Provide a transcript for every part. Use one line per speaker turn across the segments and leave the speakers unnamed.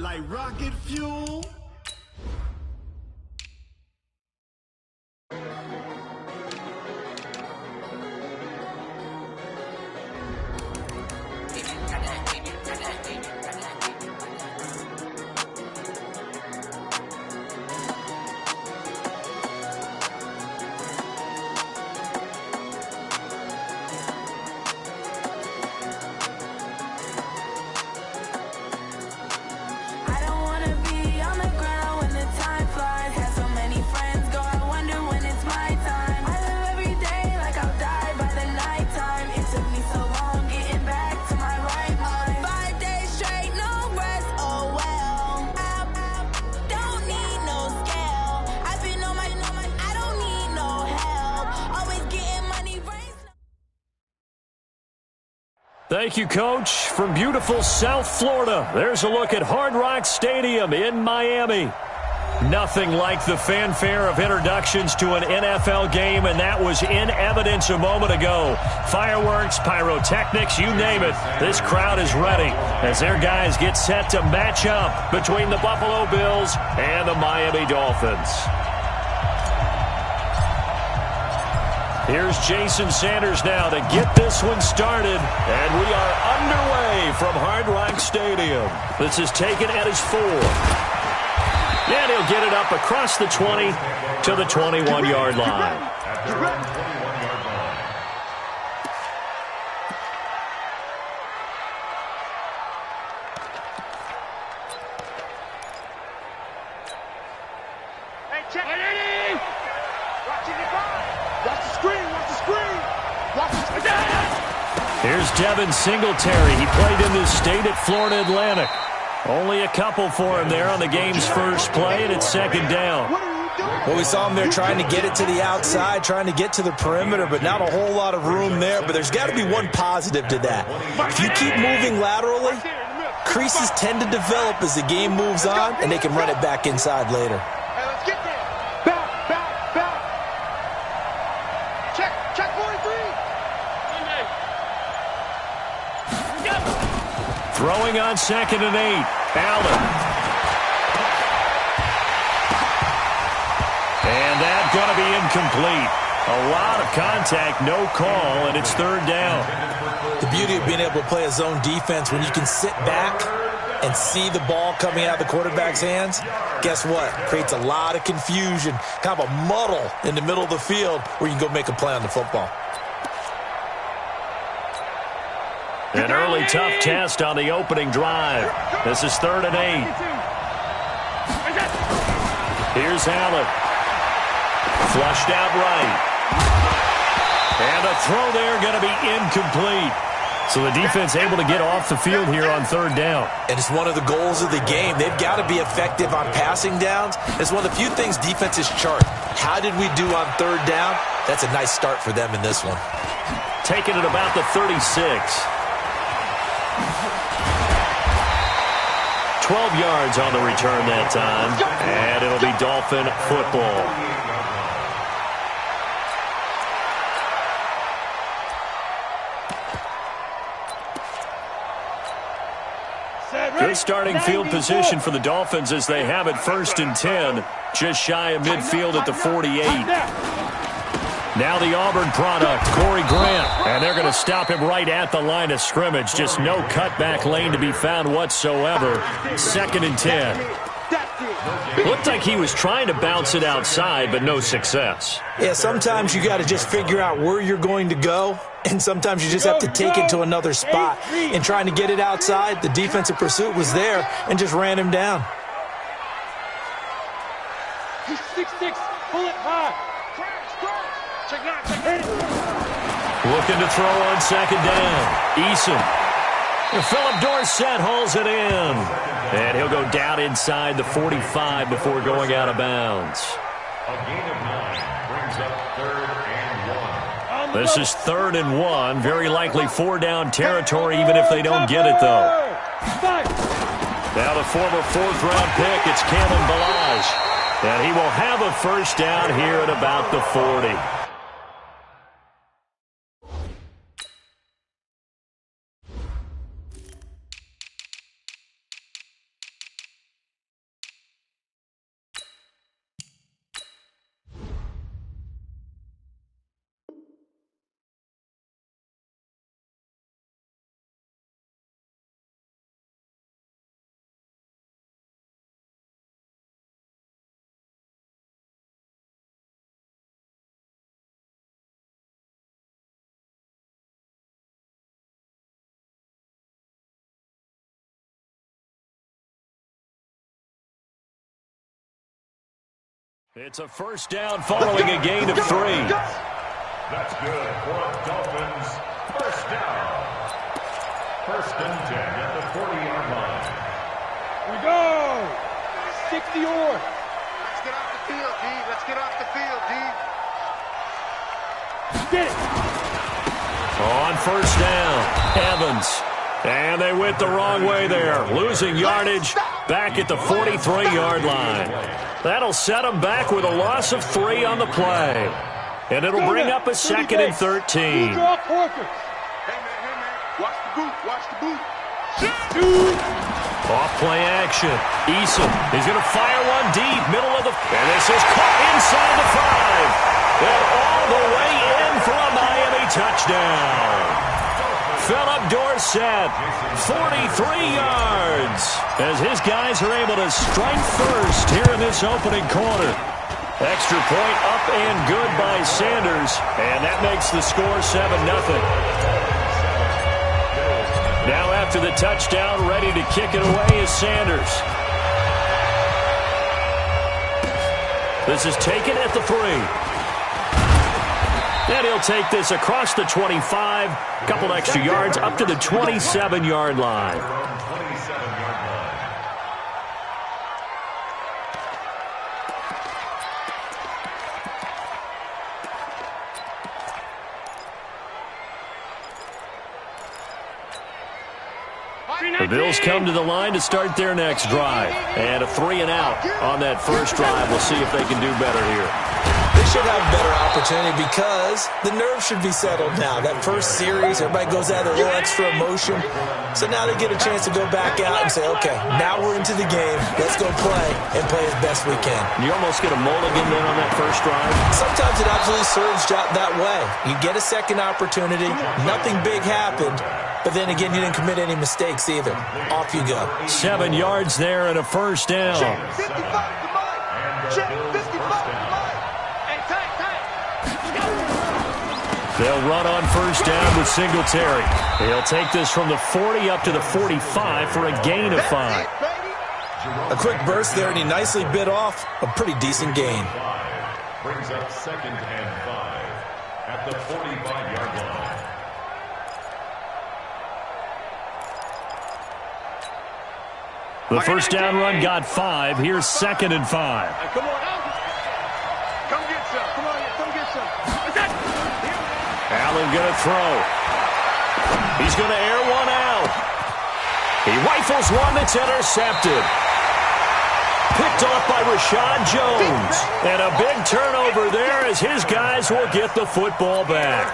like rocket fuel.
Thank you, Coach. From beautiful South Florida, there's a look at Hard Rock Stadium in Miami. Nothing like the fanfare of introductions to an NFL game, and that was in evidence a moment ago. Fireworks, pyrotechnics, you name it. This crowd is ready as their guys get set to match up between the Buffalo Bills and the Miami Dolphins. Here's Jason Sanders now to get this one started, and we are underway from Hard Rock Stadium. This is taken at his 4. And he'll get it up across the 20 to the 21-yard line.
Hey, check it! Watch the screen! Watch the screen! Watch the screen!
Here's Devin Singletary. He played in this state at Florida Atlantic. Only a couple for him there on the game's first play, and it's second down.
Well, we saw him there trying to get it to the outside, trying to get to the perimeter, but not a whole lot of room there. But there's got to be one positive to that. If you keep moving laterally, creases tend to develop as the game moves on, and they can run it back inside later.
Hey, let's get there. Back. Check 43.
Throwing on 2nd and 8. Allen. And that's going to be incomplete. A lot of contact, no call, and it's third down.
The beauty of being able to play a zone defense when you can sit back and see the ball coming out of the quarterback's hands, guess what? Creates a lot of confusion, kind of a muddle in the middle of the field where you can go make a play on the football.
An early tough test on the opening drive. This is 3rd and 8. Here's Allen. Flushed out right. And a throw there going to be incomplete. So the defense able to get off the field here on 3rd down.
And it's one of the goals of the game. They've got to be effective on passing downs. It's one of the few things defenses chart. How did we do on 3rd down? That's a nice start for them in this one.
Taking it about the 36. 12 yards on the return that time, and it'll be Dolphin football. Good starting field position for the Dolphins as they have it 1st and 10, just shy of midfield at the 48. Now the Auburn product, Corey Grant, and they're going to stop him right at the line of scrimmage. Just no cutback lane to be found whatsoever. 2nd and 10. Looked like he was trying to bounce it outside, but no success.
Yeah, sometimes you got to just figure out where you're going to go, and sometimes you just have to take it to another spot. In trying to get it outside, the defensive pursuit was there and just ran him down.
He's 6'6", pull it high.
Looking to throw on 2nd down. Eason. And Philip Dorsett hauls it in. And he'll go down inside the 45 before going out of bounds.
A gain of 9 brings up 3rd and 1.
This is 3rd and 1. Very likely 4-down territory even if they don't get it, though. Now the former 4th-round pick, it's Kalen Ballage. And he will have a 1st down here at about the 40. It's a first down following a gain of 3.
That's good for the Dolphins. First down. First and 10 at the 40-yard line.
Here we go. 60 or.
Let's get off the field, D. Let's get off the field, D.
Get it.
On first down, Evans. And they went the wrong way there. Losing yardage back at the 43-yard line. That'll set them back with a loss of 3 on the play. And it'll bring up a second and 13.
Hey, man.
Watch the boot. Watch the boot.
Off play action. Eason is going to fire one deep, middle of the... And this is caught inside the 5. And all the way in for a Miami touchdown. Philip Dorsett, 43 yards, as his guys are able to strike first here in this opening quarter. Extra point up and good by Sanders, and that makes the score 7-0. Now after the touchdown, ready to kick it away is Sanders. This is taken at the 3. And he'll take this across the 25, a couple extra yards up to the 27-yard line. The Bills come to the line to start their next drive. And a 3-and-out on that first drive. We'll see if they can do better here.
They should have a better opportunity because the nerves should be settled now. That first series, everybody goes out with a little extra emotion. So now they get a chance to go back out and say, okay, now we're into the game. Let's go play and play as best we can.
You almost get a mulligan then on that first drive?
Sometimes it absolutely serves that way. You get a second opportunity. Nothing big happened. But then again, you didn't commit any mistakes either. Off you go.
7 yards there and a first down.
Check 55 to mine. Check 55 to mine. Hey, tight.
They'll run on first down with Singletary. He'll take this from the 40 up to the 45 for a gain of 5.
A quick burst there, and he nicely bit off a pretty decent gain.
Brings up second and 5 at the 45-yard line.
The first down run got 5. Here's second and 5.
Come on out. Come get some. Come on, come get some.
Allen going to throw. He's going to air one out. He rifles one that's intercepted. Picked off by Rashad Jones. And a big turnover there as his guys will get the football back.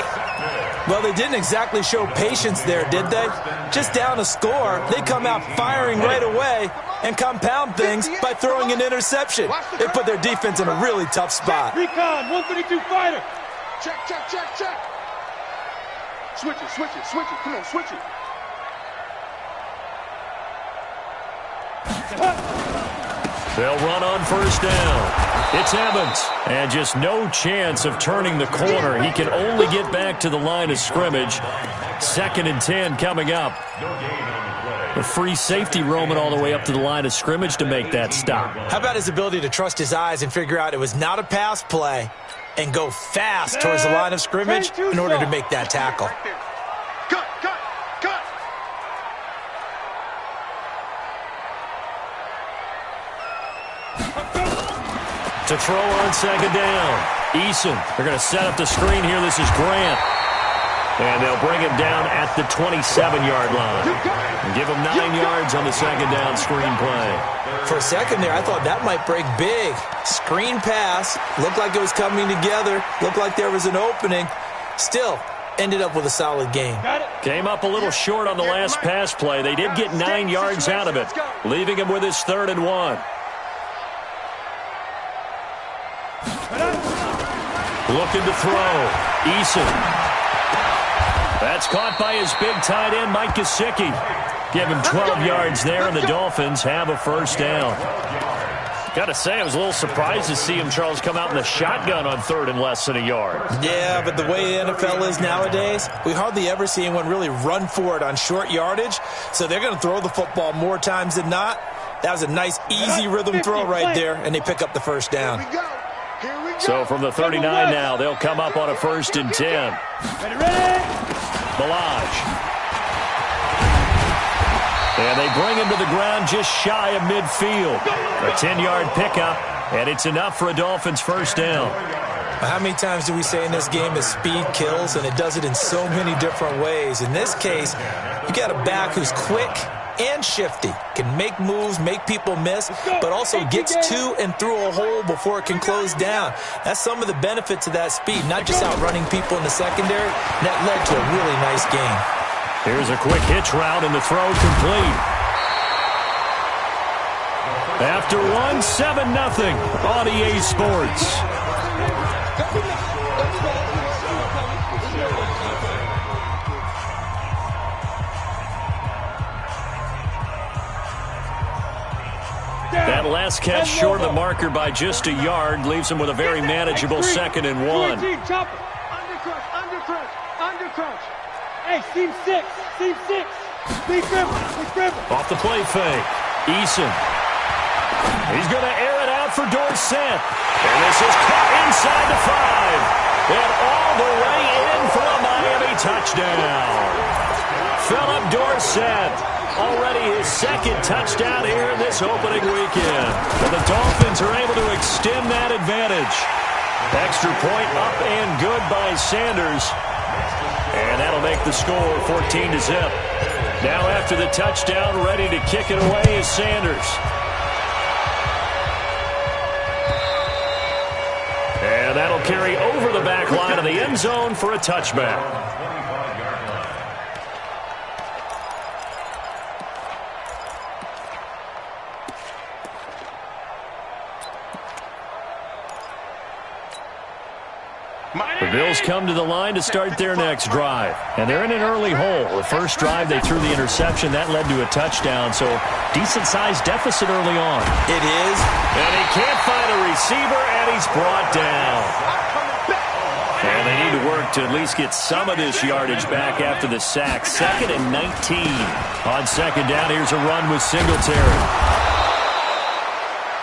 Well, they didn't exactly show patience there, did they? Just down a score, they come out firing right away and compound things by throwing an interception. They put their defense in a really tough spot.
Recon, 132 fighter.
Check. Switch it. Come on, switch it.
They'll run on first down. It's Evans, and just no chance of turning the corner. He can only get back to the line of scrimmage. Second and 10 coming up. A free safety roaming all the way up to the line of scrimmage to make that stop.
How about his ability to trust his eyes and figure out it was not a pass play and go fast towards the line of scrimmage in order to make that tackle?
Cut.
To throw on second down. Eason, they're going to set up the screen here. This is Grant. And they'll bring him down at the 27-yard line. And give him 9 yards on the second down screen play.
For a second there, I thought that might break big. Screen pass. Looked like it was coming together. Looked like there was an opening. Still, ended up with a solid game.
Came up a little short on the last pass play. They did get 9 yards out of it, leaving him with his 3rd and 1. Looking to throw. Eason. That's caught by his big tight end, Mike Gesicki. Give him 12 yards there, and the Dolphins have a first down. Got to say, I was a little surprised to see him, Charles, come out in the shotgun on 3rd and less than a yard.
Yeah, but the way the NFL is nowadays, we hardly ever see anyone really run for it on short yardage. So they're going to throw the football more times than not. That was a nice, easy rhythm throw right there, and they pick up the first down.
Here we go.
So from the 39 now, they'll come up on a 1st and 10.
Ready?
Balaj. And they bring him to the ground just shy of midfield. A 10-yard pickup, and it's enough for a Dolphins 1st down.
How many times do we say in this game that speed kills, and it does it in so many different ways? In this case, you got a back who's quick and shifty, can make moves, make people miss, but also gets to and through a hole before it can close down. That's some of the benefits of that speed, not just outrunning people in the secondary. And that led to a really nice game.
Here's a quick hitch route, and the throw complete. After 7-0 on EA Sports. That last catch short of the marker by just a yard leaves him with a very manageable 2nd and 1.
Under crunch. Hey, seam 6. Big river.
Off the play fake. Eason. He's going to air it out for Dorsett. And this is caught inside the 5. And all the way in for a Miami touchdown. Philip Dorsett. Already his 2nd touchdown here in this opening weekend. And the Dolphins are able to extend that advantage. Extra point up and good by Sanders. And that'll make the score 14-0. Now after the touchdown, ready to kick it away is Sanders. And that'll carry over the back line of the end zone for a touchback. The Bills come to the line to start their next drive. And they're in an early hole. The first drive, they threw the interception. That led to a touchdown. So, decent-sized deficit early on.
It is.
And he can't find a receiver, and he's brought down. And they need to work to at least get some of this yardage back after the sack. 2nd and 19. On 2nd down, here's a run with Singletary.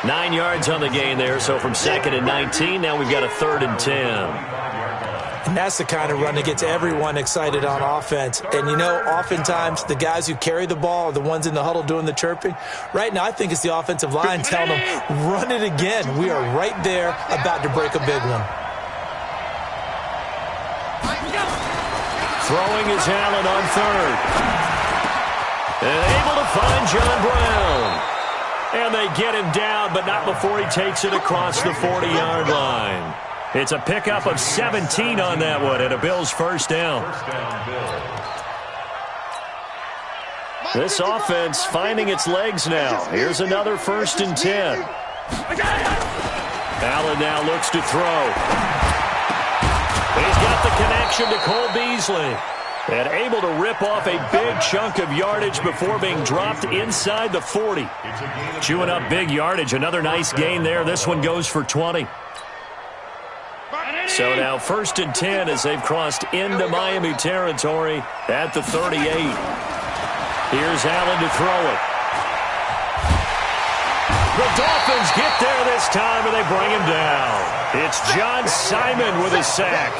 9 yards on the gain there, so from 2nd and 19, now we've got a 3rd and 10.
And that's the kind of run that gets everyone excited on offense. And, you know, oftentimes the guys who carry the ball are the ones in the huddle doing the chirping. Right now, I think it's the offensive line telling them, run it again. We are right there about to break a big one.
Throwing is Allen on 3rd. And able to find John Brown. And they get him down, but not before he takes it across the 40-yard line. It's a pickup of 17 on that one, and a Bills 1st down. This offense finding its legs now. Here's another 1st and 10. Allen now looks to throw. He's got the connection to Cole Beasley. And able to rip off a big chunk of yardage before being dropped inside the 40. Chewing up big yardage. Another nice gain there. This one goes for 20. So now 1st and 10 as they've crossed into Miami territory at the 38. Here's Allen to throw it. The Dolphins get there this time, and they bring him down. It's John Simon with a sack.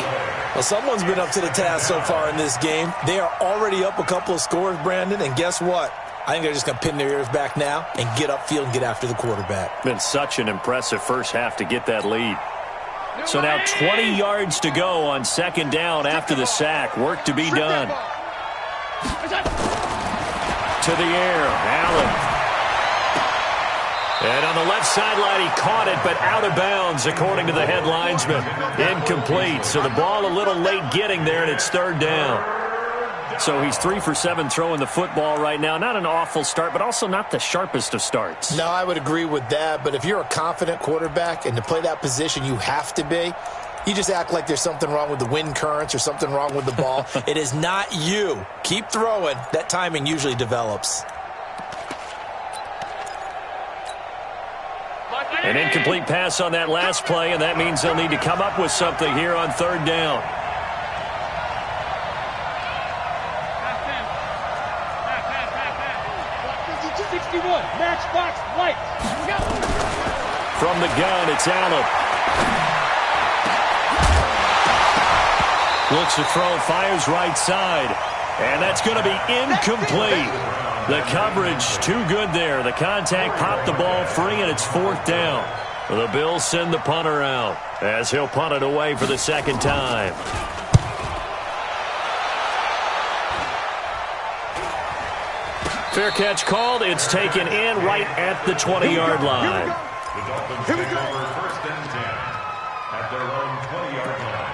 Well, someone's been up to the task so far in this game. They are already up a couple of scores, Brandon, and guess what? I think they're just going to pin their ears back now and get upfield and get after the quarterback.
Been such an impressive first half to get that lead. So now 20 yards to go on 2nd down after the sack. Work to be done. To the air, Allen. And on the left sideline, he caught it, but out of bounds, according to the head linesman. Incomplete, so the ball a little late getting there, and it's 3rd down. So he's 3 for 7 throwing the football right now. Not an awful start, but also not the sharpest of starts.
No, I would agree with that, but if you're a confident quarterback and to play that position you have to be, you just act like there's something wrong with the wind currents or something wrong with the ball. It is not you. Keep throwing. That timing usually develops.
An incomplete pass on that last play, and that means they'll need to come up with something here on 3rd down. From the gun, it's Allen. Looks to throw, fires right side. And that's going to be incomplete. The coverage too good there. The contact popped the ball free, and it's 4th down. The Bills send the punter out as he'll punt it away for the second time. Fair catch called. It's taken in right at the 20-yard line.
The Dolphins take over 1st and 10 at their own 20-yard line.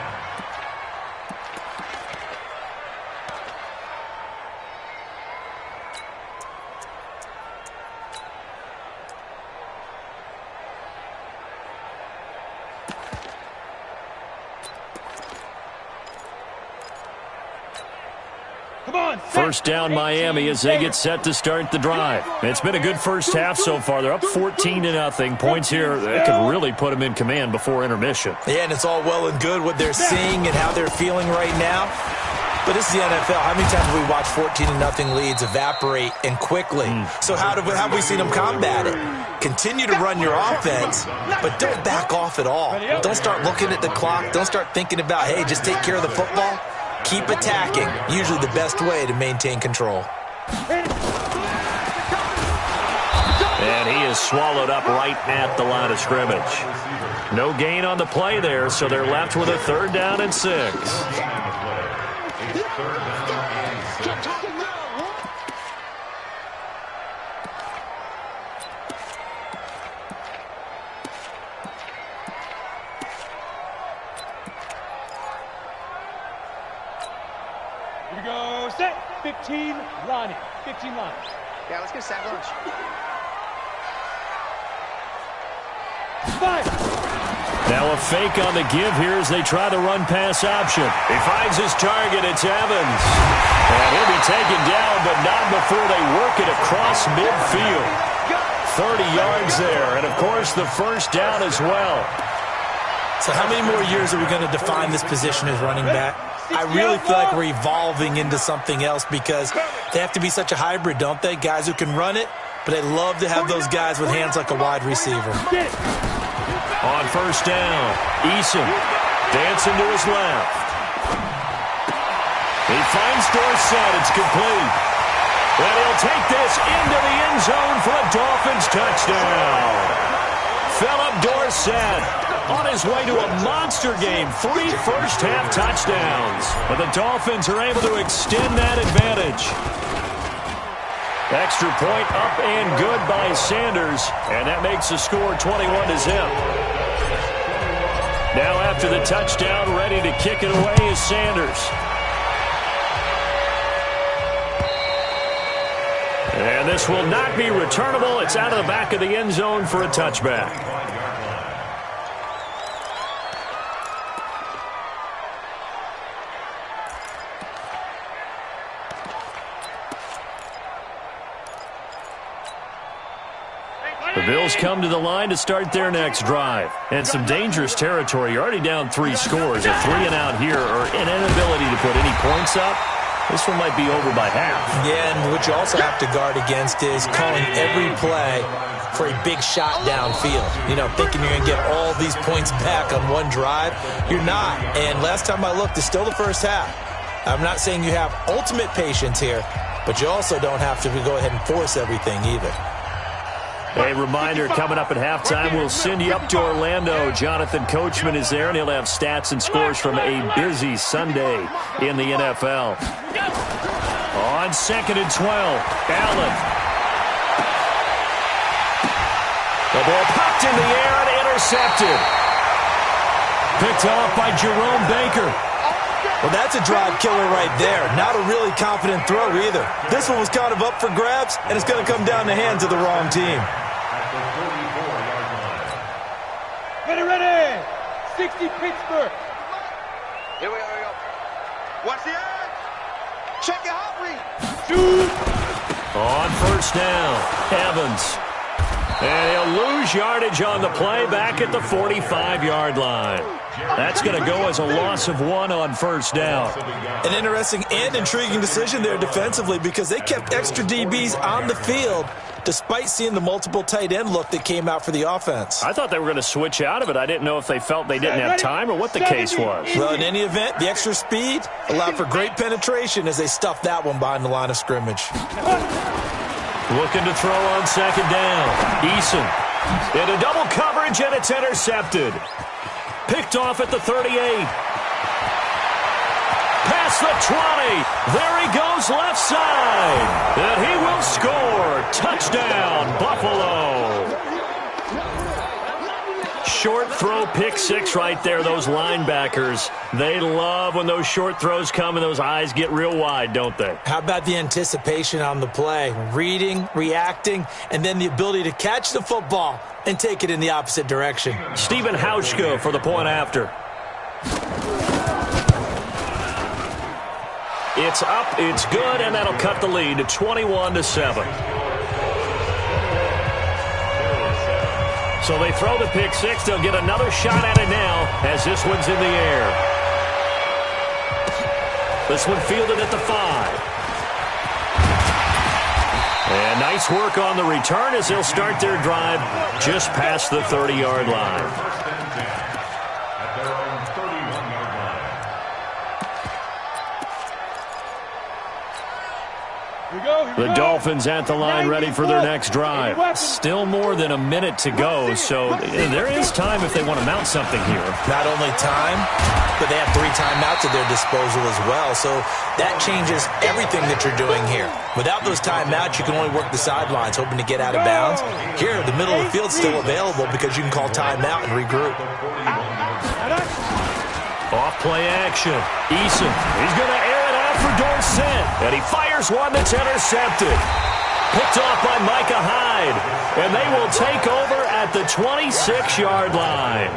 First down Miami as they get set to start the drive. It's been a good first half so far. They're up 14-0. Points here that could really put them in command before intermission.
Yeah, and it's all well and good what they're seeing and how they're feeling right now. But this is the NFL. How many times have we watched 14-0 leads evaporate and quickly? So how have we seen them combat it? Continue to run your offense, but don't back off at all. Don't start looking at the clock. Don't start thinking about, hey, just take care of the football. Keep attacking. Usually the best way to maintain control.
And he is swallowed up right at the line of scrimmage. No gain on the play there, so they're left with a 3rd down and 6.
Here we go, set, 15, line it, 15 line.
Yeah, let's get a sack lunch.
5.
Now a fake on the give here as they try the run-pass option. He finds his target. It's Evans. And he'll be taken down, but not before they work it across midfield. 30 yards there, and, of course, the first down as well.
So how many more years are we going to define this position as running back? I really feel like we're evolving into something else because they have to be such a hybrid, don't they? Guys who can run it, but they love to have those guys with hands like a wide receiver.
On first down, Eason dancing to his left. He finds Dorsett. It's complete. And he'll take this into the end zone for a Dolphins touchdown. Philip Dorsett on his way to a monster game. 3 first-half touchdowns. But the Dolphins are able to extend that advantage. Extra point up and good by Sanders. And that makes the score 21-0. Now after the touchdown, ready to kick it away is Sanders. And this will not be returnable. It's out of the back of the end zone for a touchback. The Bills come to the line to start their next drive. And some dangerous territory. You're already down 3 scores. A 3 and out here or an inability to put any points up. This one might be over by half.
Yeah, and what you also have to guard against is calling every play for a big shot downfield. You know, thinking you're going to get all these points back on one drive. You're not. And last time I looked, it's still the first half. I'm not saying you have ultimate patience here, but you also don't have to go ahead and force everything either.
A reminder, coming up at halftime, we'll send you up to Orlando. Jonathan Coachman is there, and he'll have stats and scores from a busy Sunday in the NFL. On 2nd and 12, Allen. The ball popped in the air and intercepted. Picked off by Jerome Baker.
Well, that's a drive killer right there. Not a really confident throw either. This one was kind of up for grabs, and it's going to come down the hands of the wrong team.
Ready. 60 Pittsburgh.
Here we go. Watch the edge. Check your hot read.
Shoot.
On first down, Evans. And he'll lose yardage on the play back at the 45-yard line. That's going to go as a loss of 1 on first down.
An interesting and intriguing decision there defensively because they kept extra DBs on the field despite seeing the multiple tight end look that came out for the offense.
I thought they were going to switch out of it. I didn't know if they felt they didn't have time or what the case was.
Well, in any event, the extra speed allowed for great penetration as they stuffed that one behind the line of scrimmage.
Looking to throw on second down. Eason into double coverage, and it's intercepted. Picked off at the 38. Past the 20. There he goes left side. And he will score. Touchdown, Buffalo. Short throw, pick six right there. Those linebackers, they love when those short throws come and those eyes get real wide, don't they?
How about the anticipation on the play? Reading, reacting, and then the ability to catch the football and take it in the opposite direction.
Stephen Hauschka for the point after. It's up, it's good, and that'll cut the lead to 21-7. So they throw the pick six. They'll get another shot at it now as this one's in the air. This one fielded at the 5. And nice work on the return as they'll start their drive just past the 30-yard line. The Dolphins at the line ready for their next drive. Still more than a minute to go, so there is time if they want to mount something here.
Not only time, but they have 3 timeouts at their disposal as well, so that changes everything that you're doing here. Without those timeouts, you can only work the sidelines, hoping to get out of bounds. Here, the middle of the field's still available because you can call timeout and regroup.
Off play action. Eason, he's going to air it out for Dorsett, and he fires one that's intercepted. Picked off by Micah Hyde, and they will take over at the 26-yard line.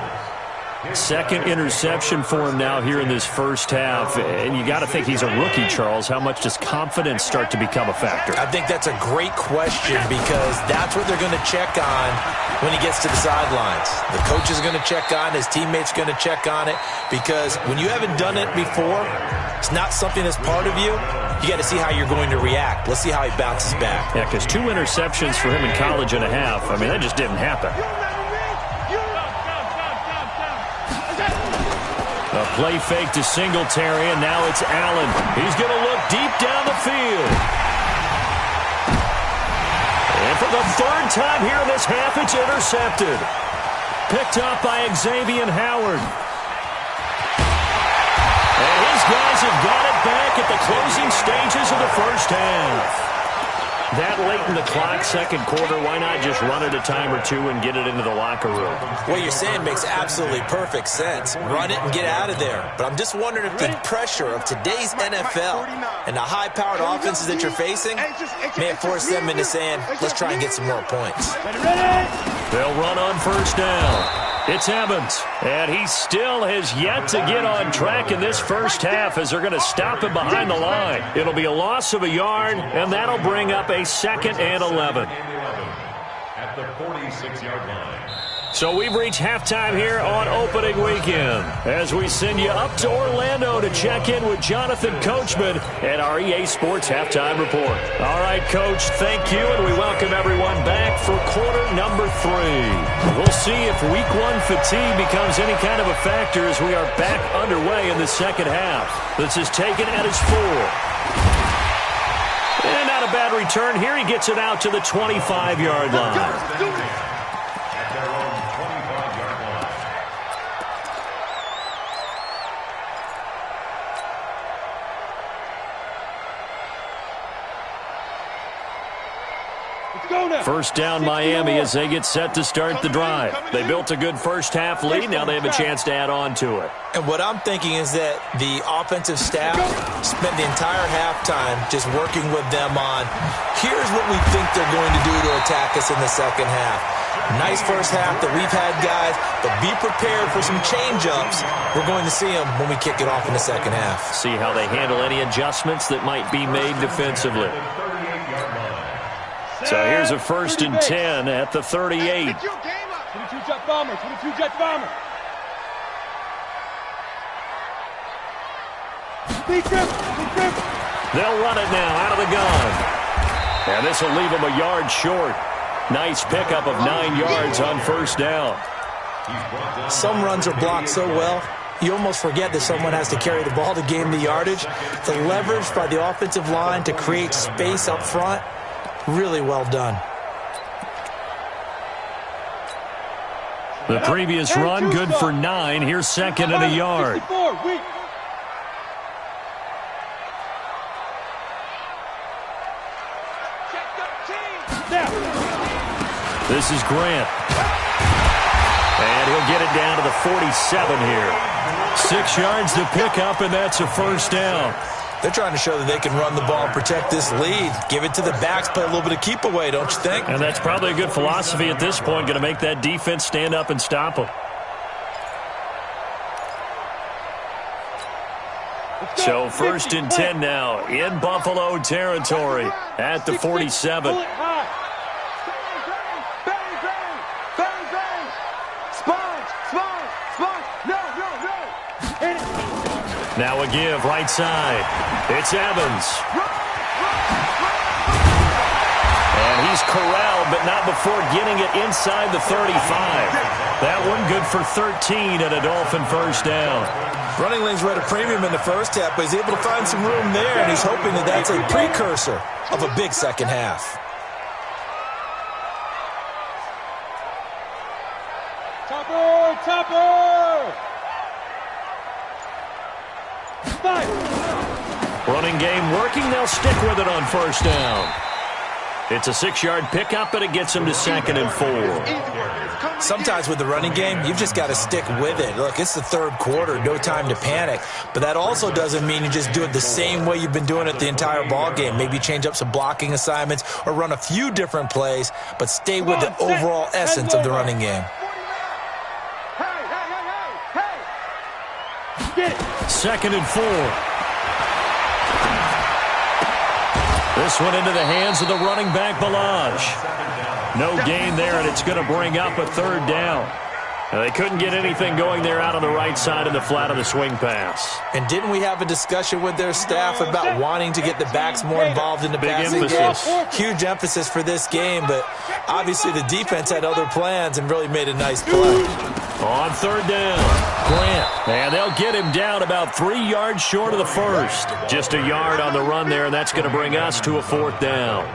Second interception for him now here in this first half, and you got to think he's a rookie, Charles. How much does confidence start to become a factor?
I think that's a great question because that's what they're going to check on when he gets to the sidelines. The coach is going to check on, his teammates are going to check on it because when you haven't done it before, it's not something that's part of you. You got to see how you're going to react. Let's see how he bounces back.
Yeah, because 2 interceptions for him in college and a half. I mean, that just didn't happen. A play fake to Singletary, and now it's Allen. He's going to look deep down the field. And for the 3rd time here in this half, it's intercepted. Picked up by Xavier Howard. And his guys have got it back at the closing stages of the first half. That late in the clock, second quarter, why not just run it a time or two and get it into the locker room?
What you're saying makes absolutely perfect sense. Run it and get out of there. But I'm just wondering if the pressure of today's NFL and the high-powered offenses that you're facing may have forced them into saying, let's try and get some more points.
They'll run on first down. It's Evans, and he still has yet to get on track in this first half as they're going to stop him behind the line. It'll be a loss of a yard, and that'll bring up a 2nd and 11.
At the 46-yard line.
So we've reached halftime here on opening weekend as we send you up to Orlando to check in with Jonathan Coachman at our EA Sports Halftime Report. All right, Coach, thank you, and we welcome everyone back for quarter number 3. We'll see if week 1 fatigue becomes any kind of a factor as we are back underway in the second half. This is taken at his 4. And not a bad return here. He gets it out to the 25-yard line. First down Miami as they get set to start the drive. They built a good first half lead. Now they have a chance to add on to it.
And what I'm thinking is that the offensive staff spent the entire halftime just working with them on, here's what we think they're going to do to attack us in the second half. Nice first half that we've had, guys, but be prepared for some change-ups. We're going to see them when we kick it off in the second half.
See how they handle any adjustments that might be made defensively. So here's a 1st and 10 at the 38.
22 jet bomber, 22 jet bomber.
They'll run it now out of the gun. And this will leave them a yard short. Nice pickup of 9 yards on 1st down.
Some runs are blocked so well, you almost forget that someone has to carry the ball to gain the yardage. The leverage by the offensive line to create space up front, really well done.
The previous run, good for 9. Here's 2nd and a yard. This is Grant. And he'll get it down to the 47 here. 6 yards to pick up, and that's a 1st down.
They're trying to show that they can run the ball and protect this lead. Give it to the backs, play a little bit of keep away, don't you think?
And that's probably a good philosophy at this point, going to make that defense stand up and stop them. So 1st and 10 now in Buffalo territory at the 47. Now a give right side. It's Evans. And he's corralled, but not before getting it inside the 35. That one good for 13 and a Dolphin 1st down.
Running lanes were at a premium in the first half, but he's able to find some room there, and he's hoping that that's a precursor of a big second half.
Topper!
Running game working. They'll stick with it on 1st down. It's a 6-yard pickup, but it gets them to 2nd and 4.
Sometimes with the running game, you've just got to stick with it. Look, it's the 3rd quarter, no time to panic. But that also doesn't mean you just do it the same way you've been doing it the entire ball game. Maybe change up some blocking assignments or run a few different plays, but stay with the overall essence of the running game.
2nd and 4. This one into the hands of the running back, Balaj. No gain there, and it's going to bring up a 3rd down. Now, they couldn't get anything going there out on the right side of the flat of the swing pass.
And didn't we have a discussion with their staff about wanting to get the backs more involved in the passing
emphasis.
game? Huge emphasis for this game, but obviously the defense had other plans and really made a nice play.
On 3rd down, Grant. And they'll get him down about 3 yards short of the 1st. Just a yard on the run there, and that's going to bring us to a 4th down.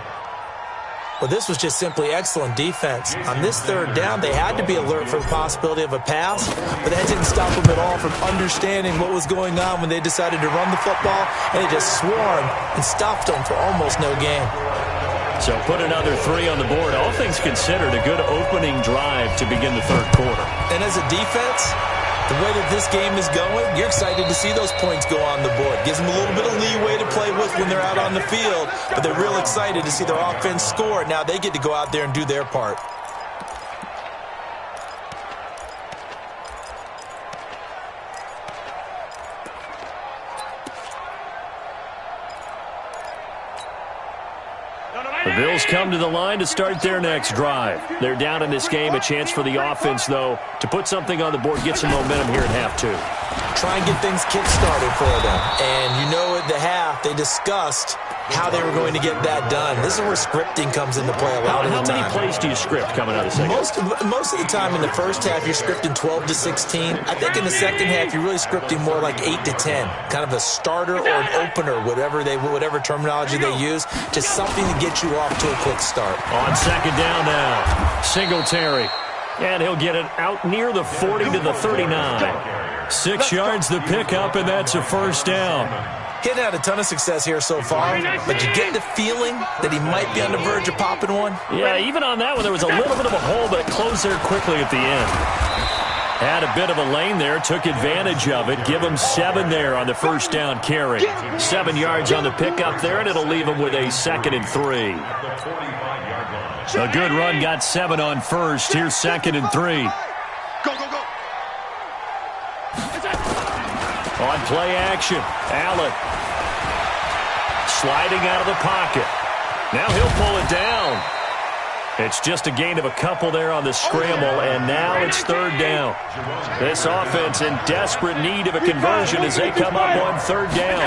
Well, this was just simply excellent defense. On this 3rd down, they had to be alert for the possibility of a pass, but that didn't stop them at all from understanding what was going on when they decided to run the football, and they just swarmed and stopped them for almost no gain.
So put another 3 on the board. All things considered, a good opening drive to begin the 3rd quarter.
And as a defense, the way that this game is going, you're excited to see those points go on the board. Gives them a little bit of leeway to play with when they're out on the field, but they're real excited to see their offense score. Now they get to go out there and do their part.
The Bills come to the line to start their next drive. They're down in this game. A chance for the offense, though, to put something on the board, get some momentum here at half 2.
Try and get things kick-started for them. And you know at the half, they discussed how they were going to get that done. This is where scripting comes into play a lot of the time.
How many plays do you script coming out of the second?
Most of the time in the first half, you're scripting 12 to 16. I think in the second half, you're really scripting more like 8 to 10. Kind of a starter or an opener, whatever terminology they use. Just something to get you off to a quick start.
On 2nd down now, Singletary. And he'll get it out near the 40 to the 39. 6 yards the pickup, and that's a 1st down.
He hadn't had a ton of success here so far, but you get the feeling that he might be on the verge of popping one.
Yeah, even on that one, there was a little bit of a hole, but it closed there quickly at the end. Had a bit of a lane there, took advantage of it. Give him 7 there on the 1st down carry. 7 yards on the pickup there, and it'll leave him with a 2nd and 3. A good run, got 7 on 1st. Here's 2nd and 3.
Go, go, go.
On play action, Allen sliding out of the pocket. Now he'll pull it down. It's just a gain of a couple there on the scramble, and now it's third down. This offense in desperate need of a conversion as they come up on third down.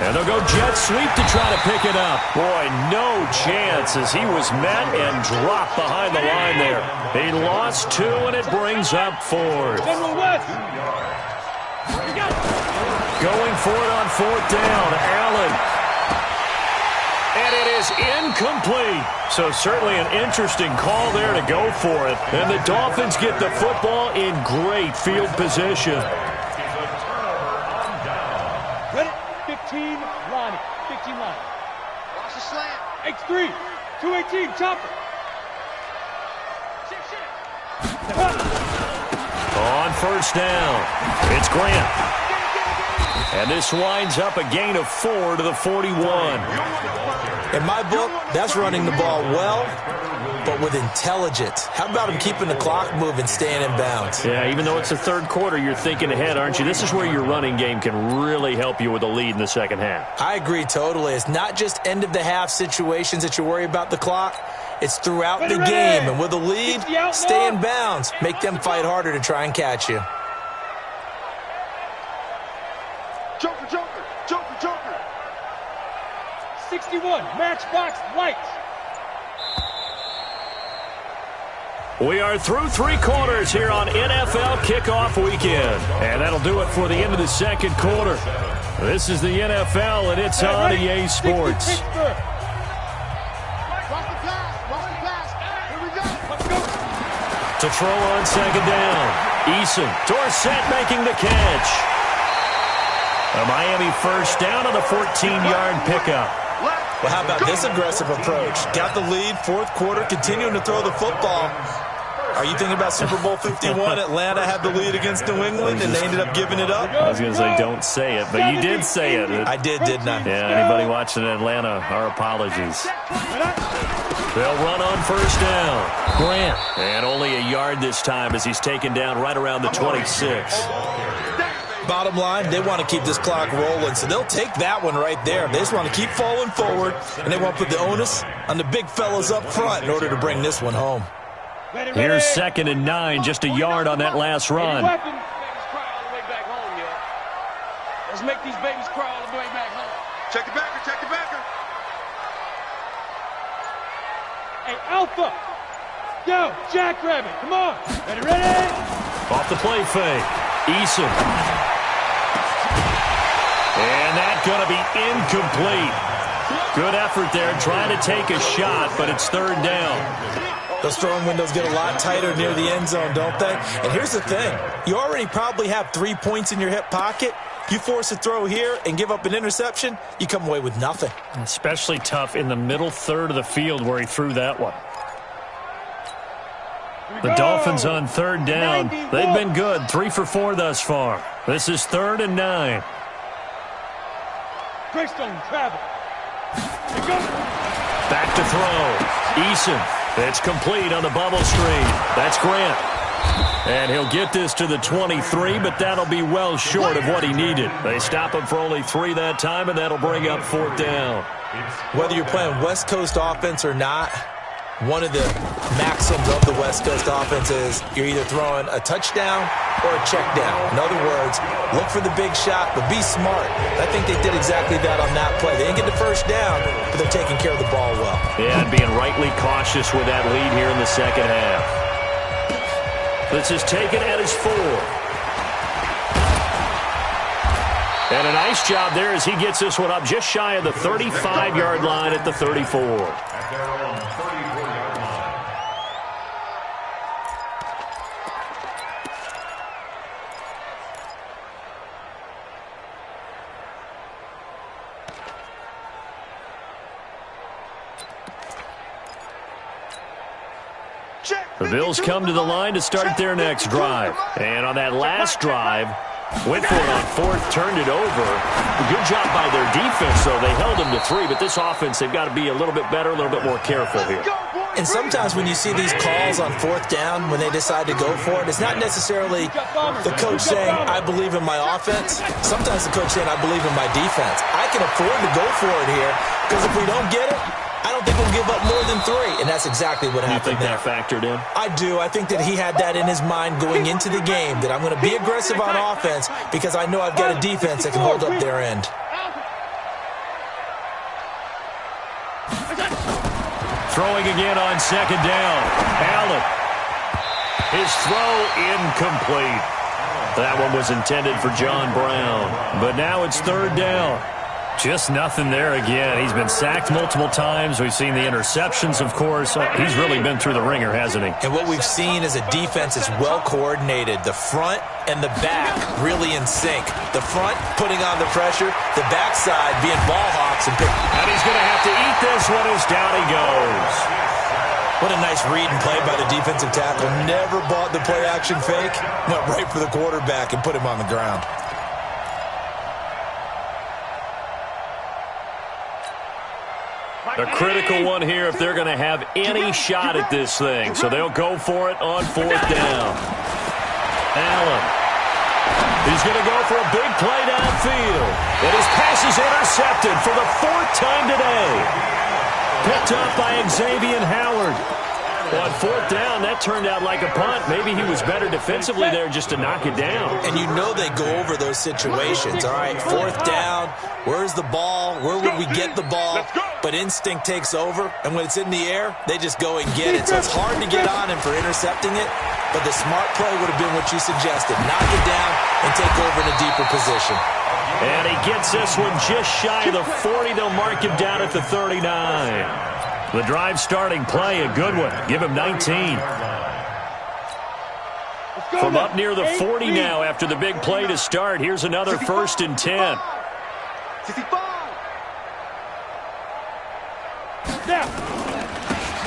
And they'll go jet sweep to try to pick it up. Boy, no chance as he was met and dropped behind the line there. He lost 2, and it brings up 4th. Going for it on 4th down. Allen. And it is incomplete. So certainly an interesting call there to go for it. And the Dolphins get the football in great field position.
Ready? 15, Lonnie. 15, Lonnie.
Watch the slant.
X3, 218, chopper.
On first down, it's Grant. And this winds up a gain of 4 to the 41.
In my book, that's running the ball well, but with intelligence. How about him keeping the clock moving, staying in bounds?
Yeah, even though it's the third quarter, you're thinking ahead, aren't you? This is where your running game can really help you with a lead in the second half.
I agree totally. It's not just end-of-the-half situations that you worry about the clock. It's throughout the game. And with a lead, stay in bounds. Make them fight harder to try and catch you.
Joker, Joker, Joker, Joker.
61, matchbox lights.
We are through 3 quarters here on NFL Kickoff Weekend. And that'll do it for the end of the second quarter. This is the NFL, and it's on EA Sports.
Watch the pass. Here we go. Let's go.
To throw on second down. Eason, Dorsett making the catch. A Miami first down on the 14-yard pickup.
Well, how about this aggressive approach? Got the lead, fourth quarter, continuing to throw the football. Are you thinking about Super Bowl 51? Atlanta had the lead against New England, and they ended up giving it up?
I was going to say, don't say it, but you did say it.
I did, didn't I?
Yeah, anybody watching Atlanta, our apologies. They'll run on first down. Grant. And only a yard this time as he's taken down right around the 26.
Bottom line, they want to keep this clock rolling, so they'll take that one right there. They just want to keep falling forward, and they want to put the onus on the big fellas up front in order to bring this one home.
Here's 2nd and 9, just a yard on that last run.
Let's make these babies cry all the way back home.
Check the backer, check the backer.
Hey, Alpha. Yo, Jackrabbit, come on. Ready?
Off the play fake. Eason. And that's going to be incomplete. Good effort there trying to take a shot, but it's third down.
Those throwing windows get a lot tighter near the end zone, don't they? And here's the thing. You already probably have 3 points in your hip pocket. You force a throw here and give up an interception, you come away with nothing.
Especially tough in the middle third of the field where he threw that one. The Dolphins on third down. They've been good, 3 for 4 thus far. This is 3rd and 9.
Greystone travel.
Back to throw. Eason. It's complete on the bubble screen. That's Grant. And he'll get this to the 23, but that'll be well short of what he needed. They stop him for only 3 that time, and that'll bring up 4th down.
Whether you're playing West Coast offense or not, one of the maxims of the West Coast offense is you're either throwing a touchdown or a check down. In other words, look for the big shot, but be smart. I think they did exactly that on that play. They didn't get the first down, but they're taking care of the ball well.
Yeah, and being rightly cautious with that lead here in the second half. This is taken at his 4. And a nice job there as he gets this one up just shy of the 35-yard line at the 34.
At their own 34-yard line.
The Bills come to the line to start their next drive. And on that last drive, went for it on 4th, turned it over. Good job by their defense, though. They held them to 3, but this offense, they've got to be a little bit better, a little bit more careful here.
And sometimes when you see these calls on 4th down, when they decide to go for it, it's not necessarily the coach saying, I believe in my offense. Sometimes the coach saying, I believe in my defense. I can afford to go for it here, because if we don't get it, I don't think we'll give up more than 3, and that's exactly what happened there.
You think that factored in?
I do. I think that he had that in his mind going into the game, that I'm going to be aggressive on offense because I know I've got a defense that can hold up their end.
Throwing again on 2nd down. Allen. His throw incomplete. That one was intended for John Brown. But now it's 3rd down. Just nothing there again. He's been sacked multiple times. We've seen the interceptions, of course. He's really been through the ringer, hasn't he?
And what we've seen is a defense that's well-coordinated. The front and the back really in sync. The front putting on the pressure, the backside being ball hawks. And
he's going to have to eat this one as down he goes.
What a nice read and play by the defensive tackle. Never bought the play-action fake. Went right for the quarterback and put him on the ground.
A critical one here if they're going to have any shot at this thing. So they'll go for it on 4th down. Allen. He's going to go for a big play downfield. And his pass is intercepted for the 4th time today. Picked up by Xavier Howard. On 4th down, that turned out like a punt. Maybe he was better defensively there just to knock it down.
And you know they go over those situations. All right, 4th down, where's the ball? Where would we get the ball? But instinct takes over, and when it's in the air, they just go and get it. So it's hard to get on him for intercepting it, but the smart play would have been what you suggested. Knock it down and take over in a deeper position.
And he gets this one just shy of the 40. They'll mark him down at the 39. The drive starting play, a good one. Give him 19. From up near the 40 now after the big play to start. Here's another 1st and 10.
65.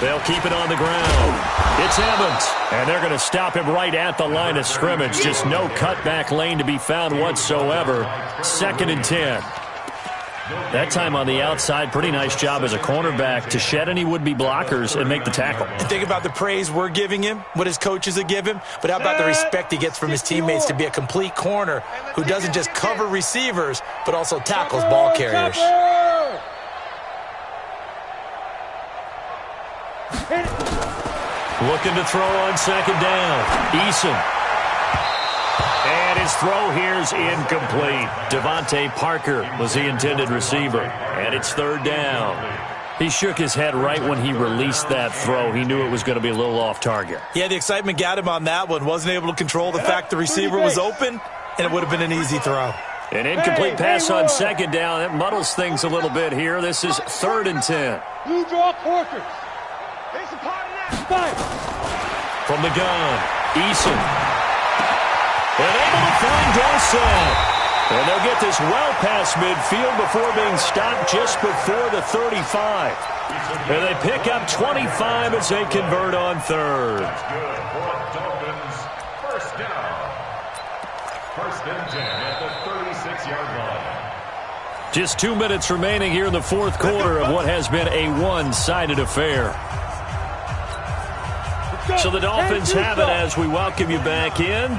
They'll keep it on the ground. It's Evans, and they're going to stop him right at the line of scrimmage. Just no cutback lane to be found whatsoever. 2nd and 10. That time on the outside, pretty nice job as a cornerback to shed any would-be blockers and make the tackle.
And think about the praise we're giving him, what his coaches have given him, but how about the respect he gets from his teammates to be a complete corner who doesn't just cover receivers, but also tackles ball carriers.
Looking to throw on 2nd down. Eason. And his throw here's incomplete. Devontae Parker was the intended receiver. And it's 3rd down. He shook his head right when he released that throw. He knew it was going to be a little off target.
Yeah, the excitement got him on that one. Wasn't able to control the fact the receiver was open, and it would have been an easy throw.
An incomplete pass on 2nd down. That muddles things a little bit here. This is 3rd and 10.
Blue draw quarters.
From the gun, Eason. And able to find Dawson. And they'll get this well past midfield before being stopped just before the 35. And they pick up 25 as they convert on 3rd.
Dolphins, 1st down. 1st and 10 at the 36-yard line.
Just 2 minutes remaining here in the 4th quarter of what has been a one-sided affair. So the Dolphins have it as we welcome you back in.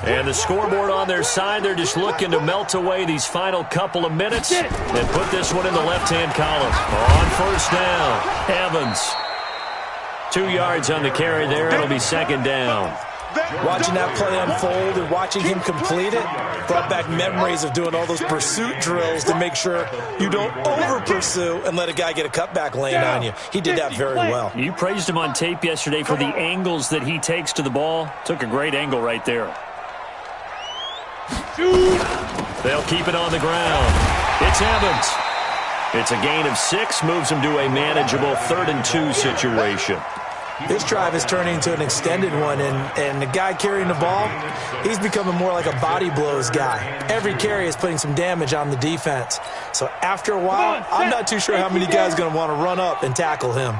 And the scoreboard on their side, they're just looking to melt away these final couple of minutes and put this one in the left-hand column. On 1st down, Evans. 2 yards on the carry there. It'll be 2nd down.
Watching that play unfold and watching him complete it brought back memories of doing all those pursuit drills to make sure you don't over-pursue and let a guy get a cutback lane on you. He did that very well.
You praised him on tape yesterday for the angles that he takes to the ball. Took a great angle right there. They'll keep it on the ground. It's Evans. It's a gain of 6, moves him to a manageable 3rd and 2 situation.
This drive is turning into an extended one, and the guy carrying the ball, he's becoming more like a body blows guy. Every carry is putting some damage on the defense. So after a while, I'm not too sure how many guys are going to want to run up and tackle him.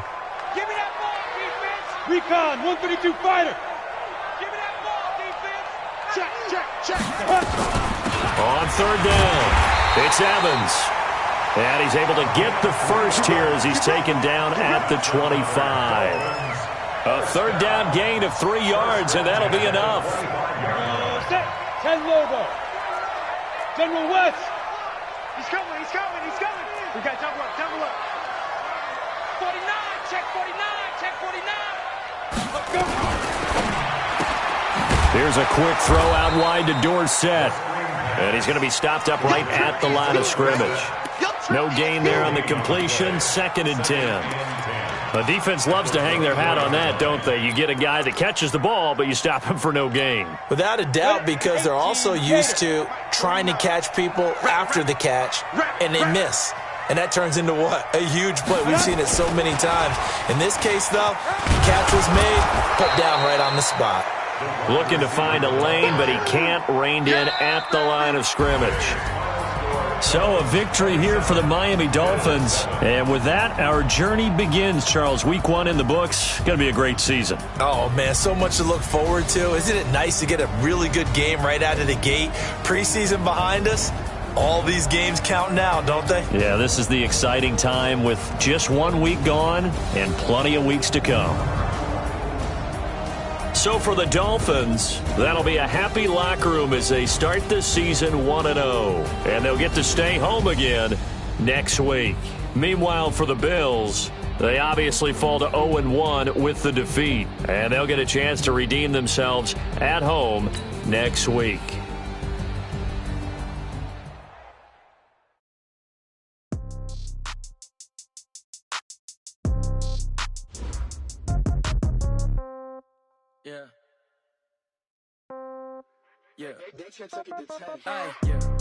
Give me that ball, defense. Recon, 132 fighter. Give me that ball, defense. Check.
On 3rd down, it's Evans. And he's able to get the first here as he's taken down at the 25. A 3rd down gain of 3 yards, and that'll be enough.
Set. 10 Lobo. General West.
He's coming. We got double up.
Check 49. Check 49. Let's go.
Here's a quick throw out wide to Dorsett. And he's going to be stopped up right at the line of scrimmage. No gain there on the completion. 2nd and 10. The defense loves to hang their hat on that, don't they? You get a guy that catches the ball, but you stop him for no gain.
Without a doubt, because they're also used to trying to catch people after the catch, and they miss. And that turns into what? A huge play. We've seen it so many times. In this case, though, the catch was made, put down right on the spot.
Looking to find a lane, but he can't. Reined in at the line of scrimmage. So a victory here for the Miami Dolphins. And with that, our journey begins, Charles. Week 1 in the books. Going to be a great season.
Oh, man, so much to look forward to. Isn't it nice to get a really good game right out of the gate? Preseason behind us. All these games count now, don't they?
Yeah, this is the exciting time with just 1 week gone and plenty of weeks to come. So for the Dolphins, that'll be a happy locker room as they start the season 1-0. And they'll get to stay home again next week. Meanwhile, for the Bills, they obviously fall to 0-1 with the defeat. And they'll get a chance to redeem themselves at home next week.
Yeah.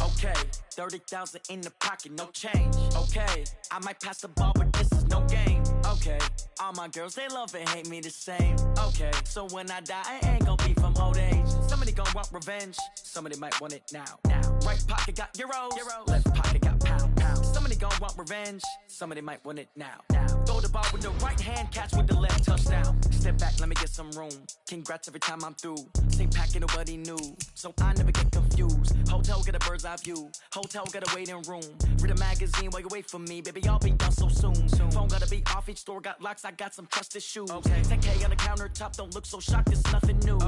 Okay. 30,000 in the pocket, no change. Okay. I might pass the ball, but this is no game. Okay. All my girls, they love and hate me the same. Okay. So when I die, I ain't gonna be from old age. Somebody gonna want revenge. Somebody might want it now. Right pocket got euros. Left pocket got pounds. Somebody gonna want revenge. Somebody might want it now. Throw the ball with the right hand, catch with the left, touchdown. Step back, let me get some room. Congrats every time I'm through. Same packet, nobody knew. So I never get confused. Hotel get a bird's eye view. Hotel got a waiting room. Read a magazine while you wait for me. Baby, I'll be done so soon. Phone gotta be off, each store got locks. I got some trusted shoes. 10K on the countertop, don't look so shocked, it's nothing new.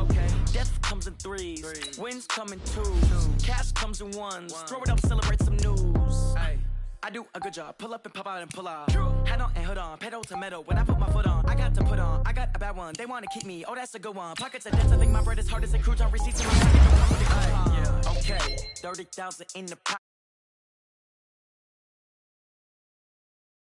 Death comes in threes. Wins come in twos. Cash comes in ones. Throw it up, celebrate some news. I do a good job. Pull up and pop out and pull out. Hat on and hood on. Pedal to metal. When I put my foot on, I got to put on. I got a bad one. They want to keep me. Oh, that's a good one. Pockets are dense. I think my bread is hard as a crouton. Receipts in my pocket. Okay. 30,000 in the pocket.